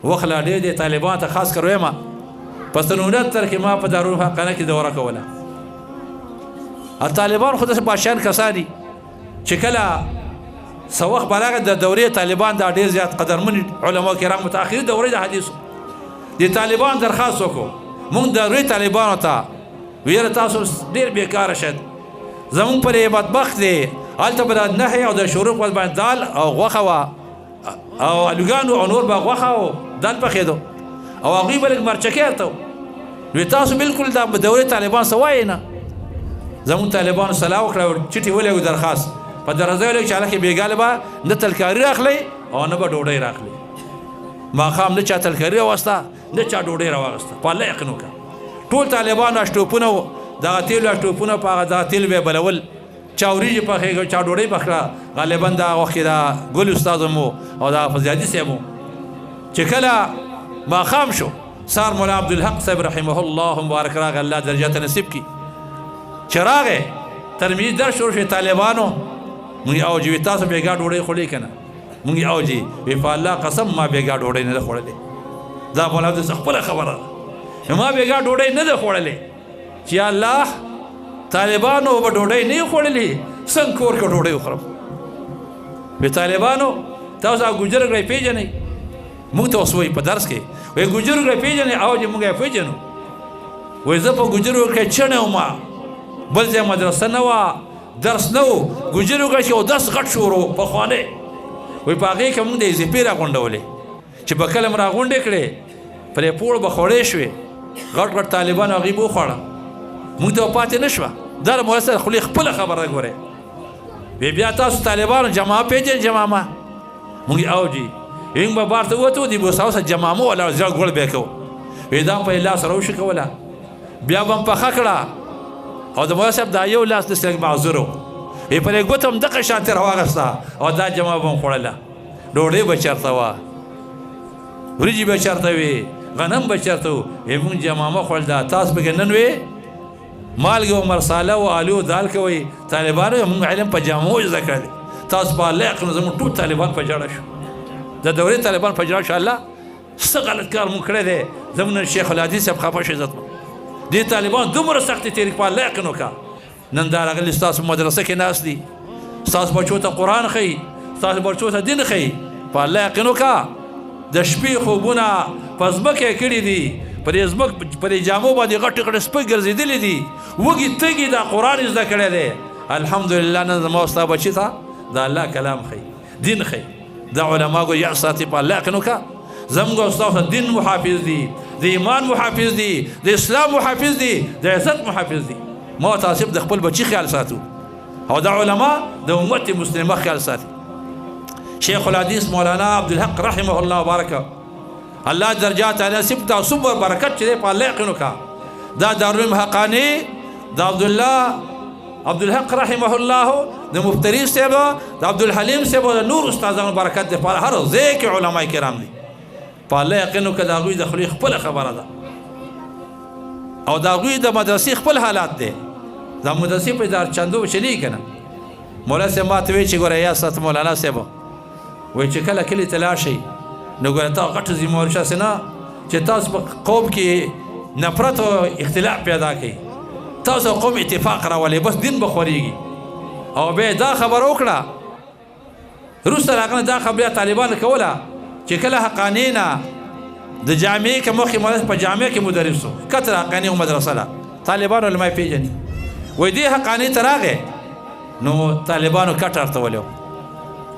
وخت لا ډېر دی طالبانو ته خاص کر وایم په سن 69 کې ما په دارالحقانه کې دوره کوله. طالبان خو داسې بادشاهان کسان دي چې کله څه وخت براغه د دورې طالبان دا ډېر زیات قدرمن علما کرام متأخري دورې د حدیثو د طالبان درخواست وکړو مونږ د دورې طالبانو ته ویره تاسو ډېر بیکاره شد زمونږ پرې بدبخت دی هلته به د نهي او د شروع په باندې دال او غوښه وه او الوګانو او نور به غوښه او دال پخېدو او هغوی به لږ مرچکې هلته وي تاسو بالکل دا دورې طالبان څه وایي نه. زمونږ طالبانو صلاح وکړه چټي ولېږو درخواست په درزه ولېږو چې هلکې بېګاله به نه تلکاري راخلی او نه به ډوډۍ راخلی. ماښام نه چا تلکاري راوسته نه چا ډوډۍ راواغسته په الله یقین وکړه. ټول طالبانو اشټوپونه و دغه تیلو اشټوپونه په هغه دغه تیل به یې بلول چا وریجې پخېږي چا ډوډۍ پخړه غالبا دغه وخت کې د ګل استاد هم او د فضیادي صاحب و چې کله ماښام شو سار مولا عبدالحق صاحب رحمه الله مبارک راغی الله درجات نصیب کړي چې راغی ترمذي درس شروع شو طالبانو مونږ اوجي وي تاسو بېګا ډوډۍ خورئ که نه مونږ اوجي وي په الله قسم ما بېګا ډوډۍ نه ده خوړلې دا مولا عبدالحق خپله خبره ده ما بېګا ډوډۍ نه ده خوړلې چې الله طالبانو به ډوډۍ نه خوړلې څنګه کور کې ډوډۍ وخورم. وی طالبانو تاسو هغه ګوجرګړی پېژنئ مونږ ته اوس وایي په درس کې وایي ګوجرګړی پېژنئ او چې مونږ یې پېژنو وایي زه په ګوجرګړی کې چڼې وم بل ځای مدرسه نه وه درس نه و ګوجرګړی کې اودس غټ شروع پخوانی وایي په هغې کې مونږ د اضافې راغونډولې چې به کله م راغونډې کړې پرې پوړ به خوړې شوې غټ غټ طالبانو هغې به وخوړه مونږ ته پاتې نه شوه دا د مولا صاحب خولې خپله خبره ګورئ. وی بیا تاسو طالبانو جمعه پېژنئ جمامه مونږ یې اوجي موږ به بار ته ووتو د بوساو سره جمامه ولاړ زیړ ګوړ به یې کوو وی دا په لاس سره وشي کوله بیا به م پخه کړه او د مولا صاحب دا یو لاس داسې لږ معذور و وی پر یې ګوته هم دغه شانتې راواغسته او دا جمعه به م خوړله ډوډۍ به چېرته وه وریجې به چېرته وې غنم به چېرته و وی مونږ جمامه خوړل دا تاسو پکې نن وې مالګه او مرساله او آلو دال کوئ طالبانو مونږ علم په جامو زده کړی تاسو په الله یقین زموږ ټول طالبان په جړه شو د دورې طالبان په جړه شو الله څه غلط کار مونږ کړی دی زموږ شیخ الحدیث صاحب خفه شو عزت دې طالبان دومره سختې تېرې په الله یقین وکړه نن دا راغلي ستاسو مدرسه کې ناست دي ستاسو بچو ته قرآن ښیي ستاسو بچو ته دین ښیي په الله یقین وکړه د شپې خوبونه په ځمکه یې کړي دي پرې جامو باندې غټې غټې سپۍ ګرځېدلې دي وږي تږي دا قرآن زده کړی دی الحمدلله نن زما او ستا بچي ته د الله کلام ښیي دین ښیي دا علما ګو یاد ساتي په الله یقین وکړه زموږ او ستاسو دین محافظ دي د ایمان محافظ دي د اسلام محافظ دي د عزت محافظ دي ما تاسو د خپل بچي خیال ساتو او دا علما د امت مسلمه خیال ساتي. شیخ الحدیث مولانا عبدالحق رحمه الله وبارکه الله درجات علی سبت او صبر برکت چې په الله یقین وکړه دا دارالعلوم حقانی د عبدالحق رحمه الله د مفتری صاحب د عبدالحلیم صاحب د نور استادانو برکت دی په هر ځای کې علما کرام دي په الله یقین وکړه د هغوی د خولې خپله خبره ده او د هغوی د مدرسې خپل حالات دی دا مدرسې په اداره چندو به چلېږي که نه مولا صاحب ما ته وایي چې ګوره یا سات مولانا صاحب وایي چې کله کلي ته لاړ شئ نو ګوره تا غټه ذمهواري شاسې نه چې تاسو په قوم کې نفرت او اختلاف پیدا کوي تاسو قوم اتفاق راولئ بس دین به خورېږي او بیا دا خبره وکړه وروسته راغله دا خبره طالبانو کوله چې کله حقاني نه د جامعې کې مخکې مدرس په جامعه کې مدرس و کتر حقاني و مدرسه ده طالبانو علما یې پېژني وایي دې حقاني ته راغی نو طالبانو کټ ورته ولو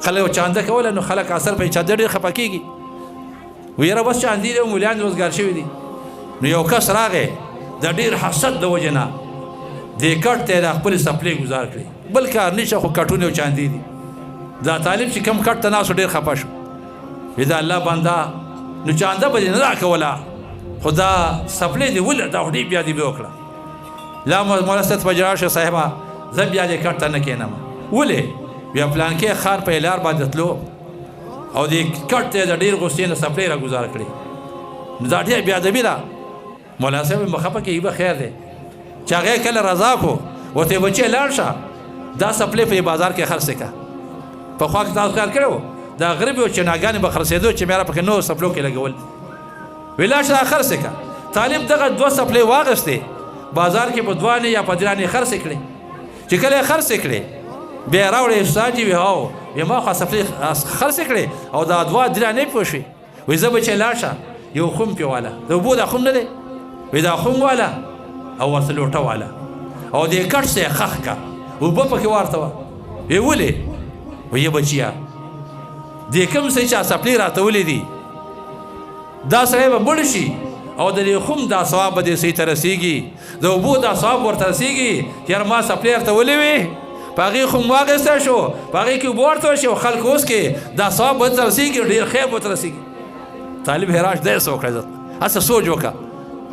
خلک چانده کوله نو خلک اثر په چانده ډېر خفه کېږي وی یاره بس چاندي دی مولیان روزګار شوي دي نو یو کس راغی د ډېر حسد د وجې نه دې کټ ته یې د خپلې سپلې ګزار کړي بل کار نشته خو کټونه او چاندي دي دا طالب چې کم کټ ته ناست ډېر خفه شو وی د الله بنده نو چانده به دې نه راکوله خو دا سپلې دې ولې دا خو ډېر بیا دې به وکړه لا مولا صاحب په جړا شه صاحبه زه بیا دې کټ ته نه کښېنم ولې بیا پلانکې ښار په لار باندې تلو او دې کټ ته د ډېر غوسې نه سپلې را ګزار کړې نو دا ډېر بې ادبي ده مولانا صاحب یې مخفه کړي به خیر دی چې هغه کله رضا کو ورته بچې لاړ شه دا سپلې په بازار کې خرڅې کړه پخوا کې تاسو کار کړی و دا غریب او چناګانې به خرڅېدو چې مېره پکې نور سپلو کې لګول ویلا شه خرڅ کا طالب دغه 2 سپلې واغسته بازار کې په دوانه یا پدرانه خرڅ کړي چې کله خرڅ کړي بیا راوړې ساجي وی هاو یما خو سپلې خرڅ کړي او دا 2 درانه پوښي وې زب چې لاشه یو خم په والا د بو دا خم نه دی وې دا خم والا او وسلوټه والا او دې کټ سه خخ کا او په پکې ورته وی ولې وې بچیا دې کوم څه چې سپلې راته ولې دي دا سره به مړ شي او د خم دا ثواب به دې سي ترسيږي د وبو دا ثواب ورته رسيږي یار ما سپلې ته ولې وی پاغي خم واغسته شو پاغي کې ورته شو خلک اوس کې دا ثواب به ترسيږي ډیر خیر به ترسيږي طالب هراش دې سو کړه اسه سوچ وکړه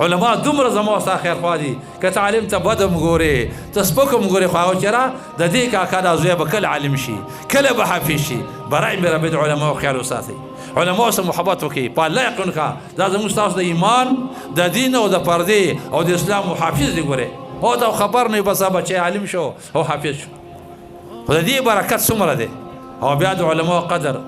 علماء دومره زمو ستا خیر خوا دي که تعلیم ته بدم ګوري ته سپکم ګوري خو چېرې د دې کاکا دا زوی به کله عالم شي کله به حافظ شي برای مې رب علماء خیال وساتي علماء سره محبت وکي په الله یقین کا دا زموږ تاسو د ایمان د دین او د پردې او د اسلام محافظ دي ګوره او دا خبر نه بس بچي عالم شو او حافظ شو خدای دې برکت څومره ده او بیا د علماء قدر